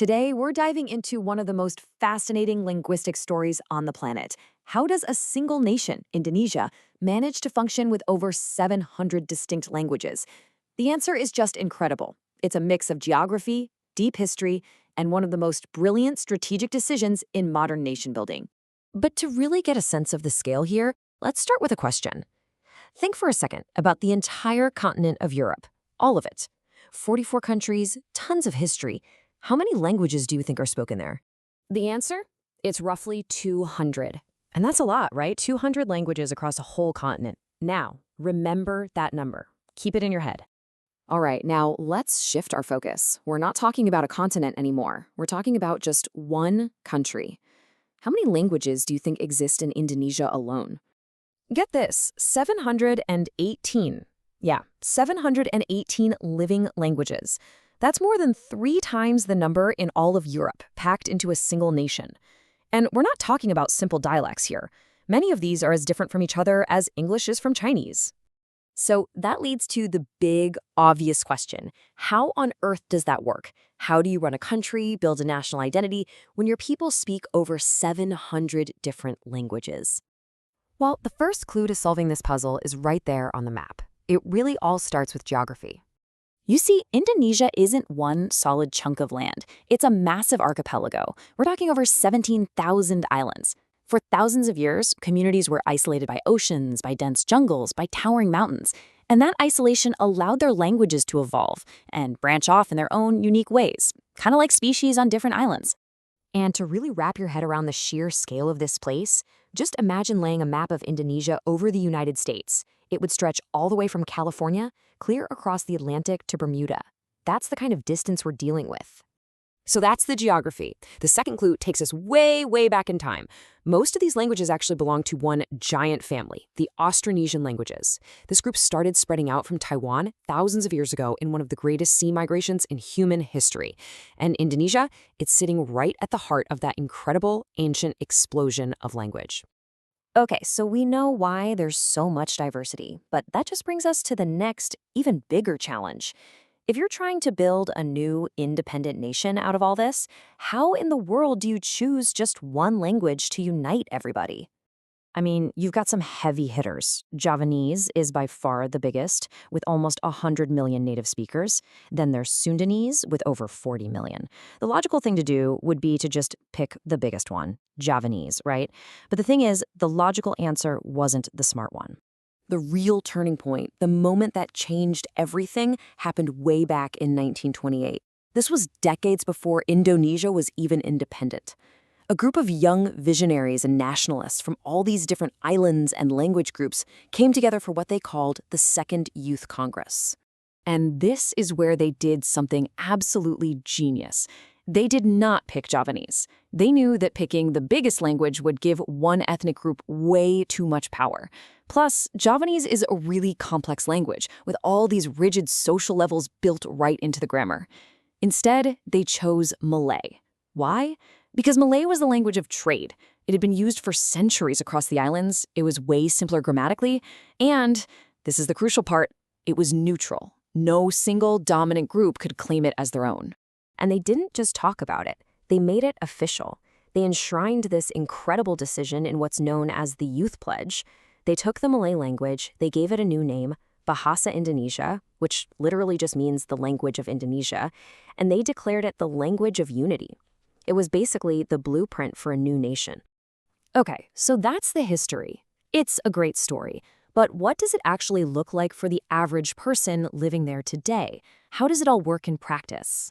Today, we're diving into one of the most fascinating linguistic stories on the planet. How does a single nation, Indonesia, manage to function with over 700 distinct languages? The answer is just incredible. It's a mix of geography, deep history, and one of the most brilliant strategic decisions in modern nation building. But to really get a sense of the scale here, let's start with a question. Think for a second about the entire continent of Europe, all of it. 44 countries, tons of history. How many languages do you think are spoken there? The answer? It's roughly 200. And that's a lot, right? 200 languages across a whole continent. Now, remember that number. Keep it in your head. All right, now let's shift our focus. We're not talking about a continent anymore. We're talking about just one country. How many languages do you think exist in Indonesia alone? Get this, 718. Yeah, 718 living languages. That's more than 3 times the number in all of Europe, packed into a single nation. And we're not talking about simple dialects here. Many of these are as different from each other as English is from Chinese. So that leads to the big, obvious question. How on earth does that work? How do you run a country, build a national identity, when your people speak over 700 different languages? Well, the first clue to solving this puzzle is right there on the map. It really all starts with geography. You see, Indonesia isn't one solid chunk of land. It's a massive archipelago. We're talking over 17,000 islands. For thousands of years, communities were isolated by oceans, by dense jungles, by towering mountains. And that isolation allowed their languages to evolve and branch off in their own unique ways, kind of like species on different islands. And to really wrap your head around the sheer scale of this place, just imagine laying a map of Indonesia over the United States. It would stretch all the way from California, clear across the Atlantic to Bermuda. That's the kind of distance we're dealing with. So that's the geography. The second clue takes us way, way back in time. Most of these languages actually belong to one giant family, the Austronesian languages. This group started spreading out from Taiwan thousands of years ago in one of the greatest sea migrations in human history. And Indonesia, it's sitting right at the heart of that incredible ancient explosion of language. Okay, so we know why there's so much diversity, but that just brings us to the next, even bigger challenge. If you're trying to build a new, independent nation out of all this, how in the world do you choose just one language to unite everybody? I mean, you've got some heavy hitters. Javanese is by far the biggest, with almost 100 million native speakers. Then there's Sundanese, with over 40 million. The logical thing to do would be to just pick the biggest one, Javanese, right? But the thing is, the logical answer wasn't the smart one. The real turning point, the moment that changed everything, happened way back in 1928. This was decades before Indonesia was even independent. A group of young visionaries and nationalists from all these different islands and language groups came together for what they called the Second Youth Congress. And this is where they did something absolutely genius. They did not pick Javanese. They knew that picking the biggest language would give one ethnic group way too much power. Plus, Javanese is a really complex language, with all these rigid social levels built right into the grammar. Instead, they chose Malay. Why? Because Malay was the language of trade. It had been used for centuries across the islands, it was way simpler grammatically, and, this is the crucial part, it was neutral. No single dominant group could claim it as their own. And they didn't just talk about it, they made it official. They enshrined this incredible decision in what's known as the Youth Pledge. They took the Malay language, they gave it a new name, Bahasa Indonesia, which literally just means the language of Indonesia, and they declared it the language of unity. It was basically the blueprint for a new nation. Okay, so that's the history. It's a great story. But what does it actually look like for the average person living there today? How does it all work in practice?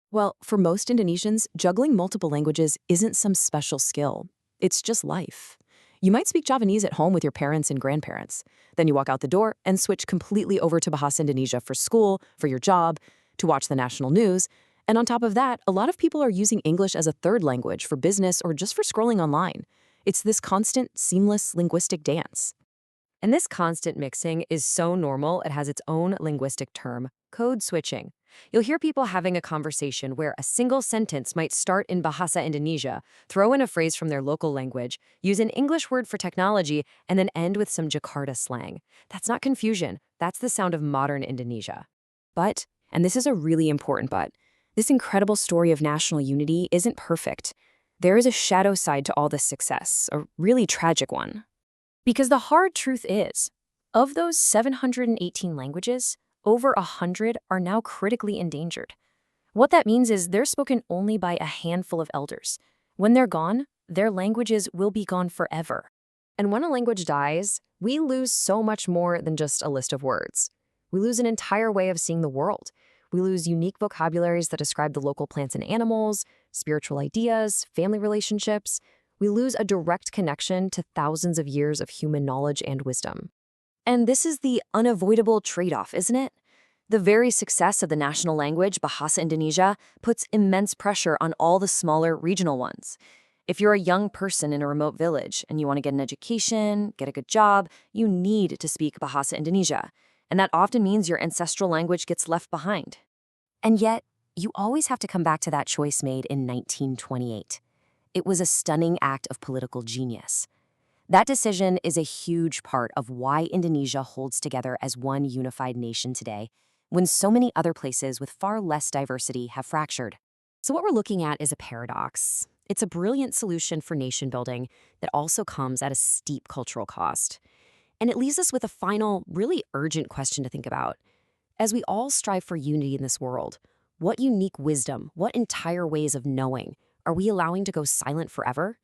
Well, for most Indonesians, juggling multiple languages isn't some special skill. It's just life. You might speak Javanese at home with your parents and grandparents. Then you walk out the door and switch completely over to Bahasa Indonesia for school, for your job, to watch the national news. And on top of that, a lot of people are using English as a third language for business or just for scrolling online. It's this constant, seamless linguistic dance. And this constant mixing is so normal, it has its own linguistic term, code switching. You'll hear people having a conversation where a single sentence might start in Bahasa Indonesia, throw in a phrase from their local language, use an English word for technology, and then end with some Jakarta slang. That's not confusion. That's the sound of modern Indonesia. But, and this is a really important but, This incredible story of national unity isn't perfect. There is a shadow side to all this success, a really tragic one. Because the hard truth is, of those 718 languages, over 100 are now critically endangered. What that means is they're spoken only by a handful of elders. When they're gone, their languages will be gone forever. And when a language dies, we lose so much more than just a list of words. We lose an entire way of seeing the world. We lose unique vocabularies that describe the local plants and animals, spiritual ideas, family relationships. We lose a direct connection to thousands of years of human knowledge and wisdom. And this is the unavoidable trade-off, isn't it? The very success of the national language, Bahasa Indonesia, puts immense pressure on all the smaller regional ones. If you're a young person in a remote village and you want to get an education, get a good job, you need to speak Bahasa Indonesia. And that often means your ancestral language gets left behind. And yet, you always have to come back to that choice made in 1928. It was a stunning act of political genius. That decision is a huge part of why Indonesia holds together as one unified nation today, when so many other places with far less diversity have fractured. So what we're looking at is a paradox. It's a brilliant solution for nation building that also comes at a steep cultural cost. And it leaves us with a final, really urgent question to think about. As we all strive for unity in this world, what unique wisdom, what entire ways of knowing are we allowing to go silent forever?